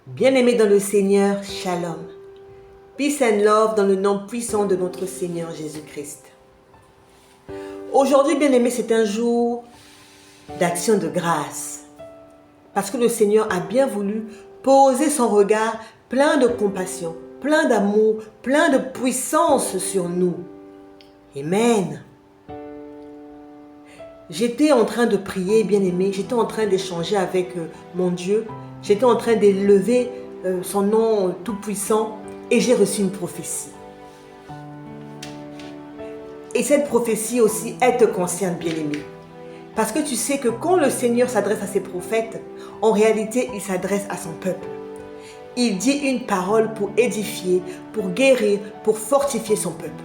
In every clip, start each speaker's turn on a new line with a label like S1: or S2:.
S1: Bien-aimés dans le Seigneur, Shalom. Peace and love dans le nom puissant de notre Seigneur Jésus-Christ. Aujourd'hui, bien-aimés, c'est un jour d'action de grâce. Parce que le Seigneur a bien voulu poser son regard plein de compassion, plein d'amour, plein de puissance sur nous. Amen. J'étais en train de prier, bien-aimé, j'étais en train d'échanger avec mon Dieu, j'étais en train d'élever son nom tout-puissant et j'ai reçu une prophétie. Et cette prophétie aussi, elle te concerne, bien-aimé. Parce que tu sais que quand le Seigneur s'adresse à ses prophètes, en réalité, il s'adresse à son peuple. Il dit une parole pour édifier, pour guérir, pour fortifier son peuple.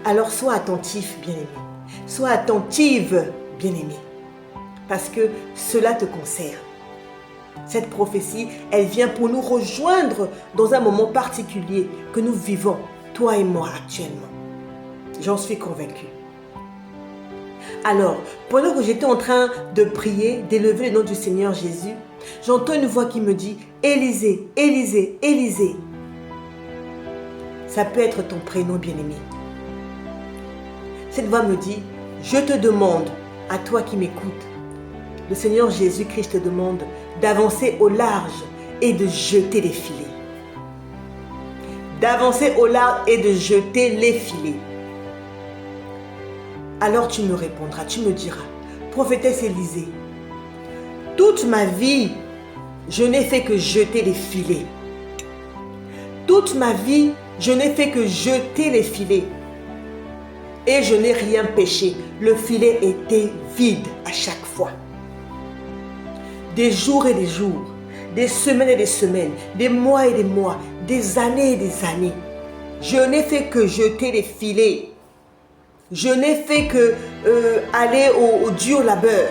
S1: Alors sois attentif, bien-aimé. Sois attentive, bien-aimé, parce que cela te concerne. Cette prophétie, elle vient pour nous rejoindre dans un moment particulier que nous vivons, toi et moi actuellement. J'en suis convaincue. Alors, pendant que j'étais en train de prier, d'élever le nom du Seigneur Jésus, j'entends une voix qui me dit « Élisée, Élisée, Élisée ». Ça peut être ton prénom, bien-aimé. Cette voix me dit « Je te demande, à toi qui m'écoutes, le Seigneur Jésus-Christ te demande d'avancer au large et de jeter les filets. D'avancer au large et de jeter les filets. » Alors tu me répondras, tu me diras, prophétesse Élisée, toute ma vie, je n'ai fait que jeter les filets. Toute ma vie, je n'ai fait que jeter les filets. Et je n'ai rien péché. Le filet était vide à chaque fois. Des jours et des jours, des semaines et des semaines, des mois et des mois, des années et des années. Je n'ai fait que jeter les filets. Je n'ai fait que aller au dur labeur.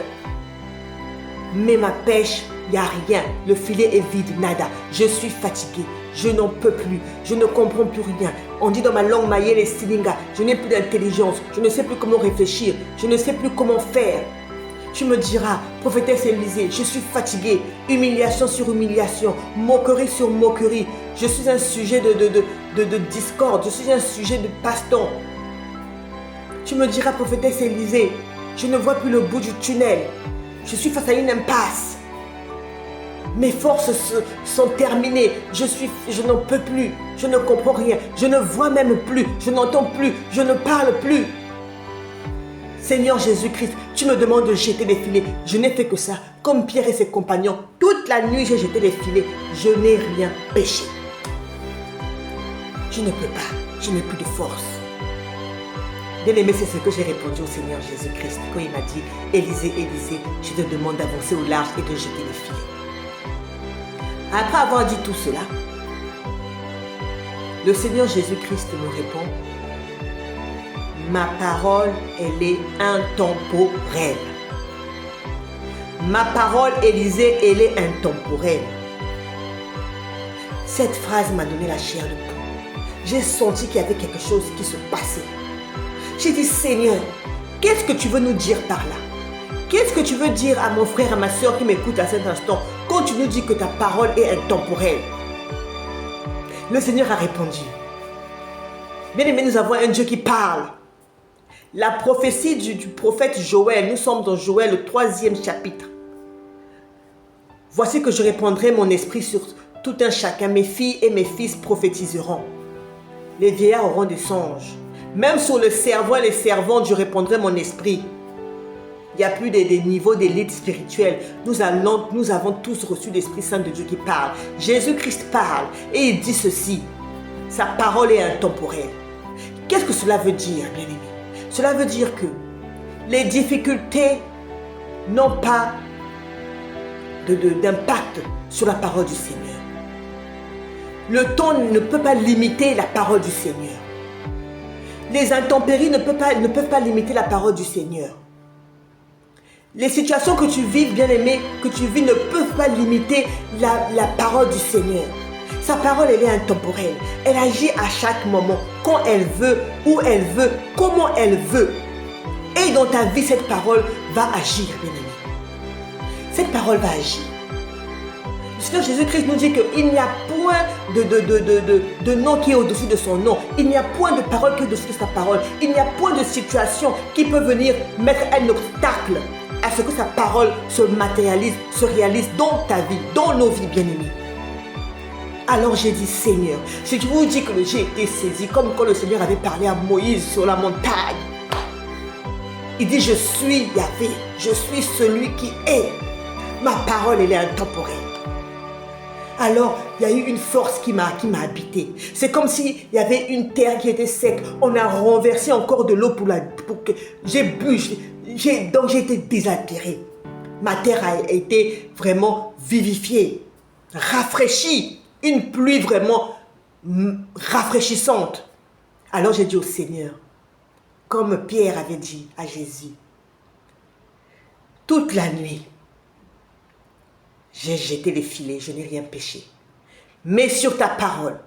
S1: Mais ma pêche, il n'y a rien. Le filet est vide, nada. Je suis fatiguée. Je n'en peux plus. Je ne comprends plus rien. On dit dans ma langue mayele silinga. Je n'ai plus d'intelligence. Je ne sais plus comment réfléchir. Je ne sais plus comment faire. Tu me diras, prophétesse Élisée, je suis fatiguée. Humiliation sur humiliation. Moquerie sur moquerie. Je suis un sujet de discorde. Je suis un sujet de passe-temps. Tu me diras, prophétesse Élisée, je ne vois plus le bout du tunnel. Je suis face à une impasse. Mes forces sont terminées. Je n'en peux plus. Je ne comprends rien. Je ne vois même plus. Je n'entends plus. Je ne parle plus. Seigneur Jésus-Christ, tu me demandes de jeter les filets. Je n'ai fait que ça. Comme Pierre et ses compagnons, toute la nuit j'ai jeté les filets. Je n'ai rien péché. Je ne peux pas. Je n'ai plus de force. Bien-aimé, c'est ce que j'ai répondu au Seigneur Jésus-Christ quand il m'a dit « Élisée, Élisée, je te demande d'avancer au large et de jeter les filets. » Après avoir dit tout cela, le Seigneur Jésus-Christ me répond « Ma parole, elle est intemporelle. Ma parole, Élisée, elle est intemporelle. » Cette phrase m'a donné la chair de poule. J'ai senti qu'il y avait quelque chose qui se passait. J'ai dit, Seigneur, qu'est-ce que tu veux nous dire par là? Qu'est-ce que tu veux dire à mon frère, à ma soeur qui m'écoute à cet instant quand tu nous dis que ta parole est intemporelle? Le Seigneur a répondu. Bien-aimé, nous avons un Dieu qui parle. La prophétie du prophète Joël, nous sommes dans Joël, le 3e chapitre. Voici que je répandrai mon esprit sur tout un chacun. Mes filles et mes fils prophétiseront. Les vieillards auront des songes. Même sur le servant et les servantes, je répondrai mon esprit. Il n'y a plus des niveaux d'élite spirituelle. Nous avons tous reçu l'Esprit Saint de Dieu qui parle. Jésus-Christ parle et il dit ceci. Sa parole est intemporelle. Qu'est-ce que cela veut dire, bien-aimé? Cela veut dire que les difficultés n'ont pas d'impact sur la parole du Seigneur. Le temps ne peut pas limiter la parole du Seigneur. Les intempéries ne peuvent pas limiter la parole du Seigneur. Les situations que tu vis, bien-aimé, que tu vis ne peuvent pas limiter la parole du Seigneur. Sa parole, elle est intemporelle. Elle agit à chaque moment, quand elle veut, où elle veut, comment elle veut. Et dans ta vie, cette parole va agir, bien-aimé. Cette parole va agir. Seigneur Jésus-Christ nous dit qu'il n'y a point de nom qui est au-dessus de son nom. Il n'y a point de parole qui est au-dessus de sa parole. Il n'y a point de situation qui peut venir mettre un obstacle à ce que sa parole se matérialise, se réalise dans ta vie, dans nos vies, bien-aimés. Alors j'ai dit, Seigneur, si je vous dis que j'ai été saisi, comme quand le Seigneur avait parlé à Moïse sur la montagne. Il dit, je suis Yahvé, je suis celui qui est. Ma parole, elle est intemporelle. Alors, il y a eu une force qui m'a habité. C'est comme s'il y avait une terre qui était sec. On a renversé encore de l'eau pour que j'ai bu. Donc j'ai été désaltéré. Ma terre a été vraiment vivifiée, rafraîchie. Une pluie vraiment rafraîchissante. Alors j'ai dit au Seigneur, comme Pierre avait dit à Jésus, toute la nuit, j'ai jeté les filets, je n'ai rien péché. Mais sur ta parole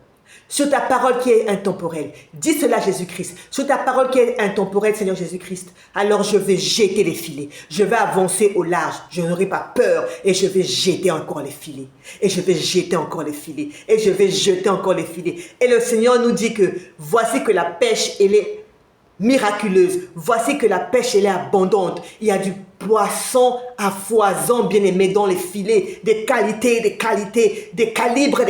S1: qui est intemporelle, dis cela Jésus-Christ, sur ta parole qui est intemporelle, Seigneur Jésus-Christ, alors je vais jeter les filets, je vais avancer au large, je n'aurai pas peur et je vais jeter encore les filets, et je vais jeter encore les filets, et je vais jeter encore les filets. Et le Seigneur nous dit que voici que la pêche, elle est miraculeuse, voici que la pêche, elle est abondante, il y a du poisson à foison, bien-aimé, dans les filets, des qualités, des calibres.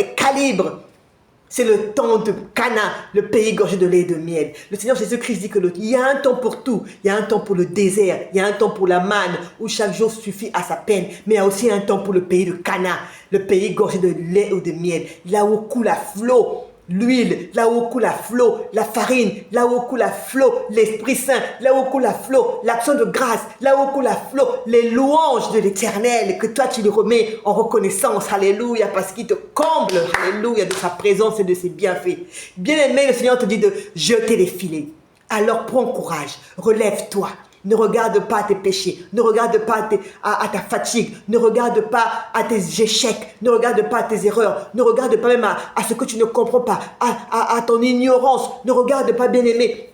S1: C'est le temps de Cana, le pays gorgé de lait et de miel. Le Seigneur Jésus-Christ dit qu'il y a un temps pour tout. Il y a un temps pour le désert, il y a un temps pour la manne, où chaque jour suffit à sa peine. Mais il y a aussi un temps pour le pays de Cana, le pays gorgé de lait et de miel. Là où coule à flot l'huile, là où coule à flot la farine, là où coule à flot l'Esprit Saint, là où coule à flot l'action de grâce, là où coule à flot les louanges de l'Éternel, que toi tu le remets en reconnaissance, alléluia, parce qu'il te comble, alléluia, de sa présence et de ses bienfaits. Bien-aimé, le Seigneur te dit de jeter les filets. Alors prends courage, relève-toi. Ne regarde pas à tes péchés, ne regarde pas à ta fatigue, ne regarde pas à tes échecs, ne regarde pas à tes erreurs, ne regarde pas même à ce que tu ne comprends pas, à ton ignorance, ne regarde pas, bien-aimé,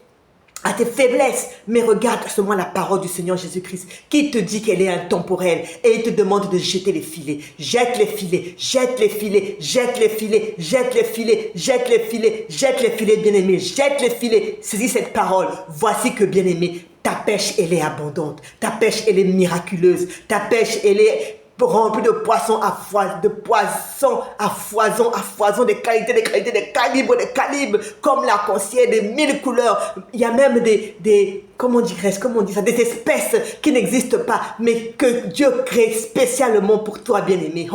S1: à tes faiblesses, mais regarde à ce moment la parole du Seigneur Jésus-Christ qui te dit qu'elle est intemporelle et il te demande de jeter les filets. Jette les filets, jette les filets, jette les filets, jette les filets, jette les filets, jette les filets, bien-aimé, jette les filets. Saisis cette parole. Voici que, bien-aimé, ta pêche, elle est abondante. Ta pêche, elle est miraculeuse. Ta pêche, elle est remplie de poissons à foison, des qualités, des calibres, comme l'arc-en-ciel, des 1000 couleurs. Il y a même comment on dit ça, des espèces qui n'existent pas, mais que Dieu crée spécialement pour toi, bien-aimé.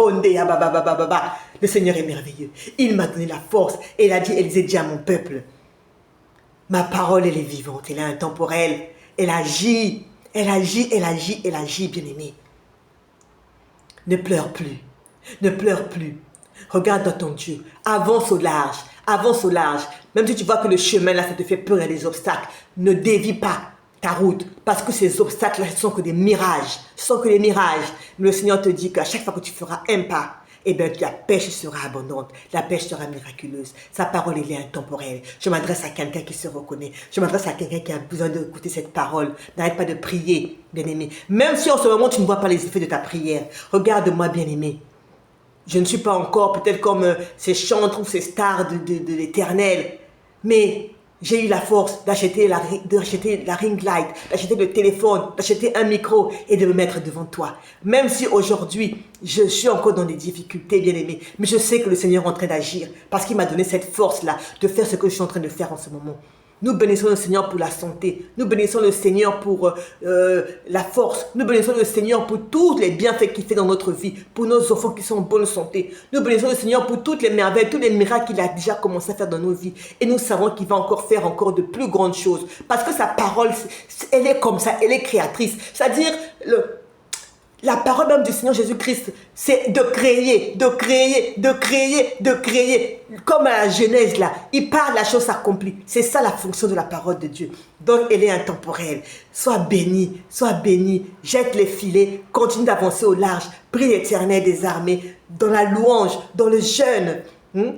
S1: Le Seigneur est merveilleux. Il m'a donné la force et il a dit, Élisée, dis à mon peuple, ma parole, elle est vivante, elle est intemporelle. Elle agit, bien-aimé. Ne pleure plus. Regarde dans ton Dieu. Avance au large. Même si tu vois que le chemin là, ça te fait peur, il y a des obstacles. Ne dévie pas ta route. Parce que ces obstacles là, ce sont que des mirages. Mais le Seigneur te dit qu'à chaque fois que tu feras un pas, eh bien, la pêche sera abondante, la pêche sera miraculeuse. Sa parole, elle est intemporelle. Je m'adresse à quelqu'un qui se reconnaît. Je m'adresse à quelqu'un qui a besoin d'écouter cette parole. N'arrête pas de prier, bien-aimé. Même si en ce moment, tu ne vois pas les effets de ta prière. Regarde-moi, bien-aimé. Je ne suis pas encore peut-être comme ces chantres ou ces stars de l'Éternel. Mais j'ai eu la force d'acheter la ring light, d'acheter le téléphone, d'acheter un micro et de me mettre devant toi. Même si aujourd'hui, je suis encore dans des difficultés, bien-aimé, mais je sais que le Seigneur est en train d'agir parce qu'il m'a donné cette force-là de faire ce que je suis en train de faire en ce moment. Nous bénissons le Seigneur pour la santé. Nous bénissons le Seigneur pour la force. Nous bénissons le Seigneur pour tous les bienfaits qu'il fait dans notre vie, pour nos enfants qui sont en bonne santé. Nous bénissons le Seigneur pour toutes les merveilles, tous les miracles qu'il a déjà commencé à faire dans nos vies. Et nous savons qu'il va encore faire encore de plus grandes choses. Parce que sa parole, elle est comme ça, elle est créatrice. C'est-à-dire, la parole même du Seigneur Jésus-Christ, c'est de créer. Comme à la Genèse là, il parle, la chose s'accomplit. C'est ça la fonction de la parole de Dieu. Donc elle est intemporelle. Sois béni. Jette les filets, continue d'avancer au large. Prie l'Éternel des armées, dans la louange, dans le jeûne,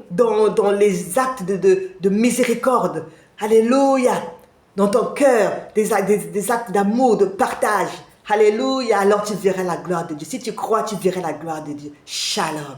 S1: dans les actes de miséricorde. Alléluia. Dans ton cœur, des actes d'amour, de partage. Alléluia, alors tu verras la gloire de Dieu. Si tu crois, tu verras la gloire de Dieu. Shalom.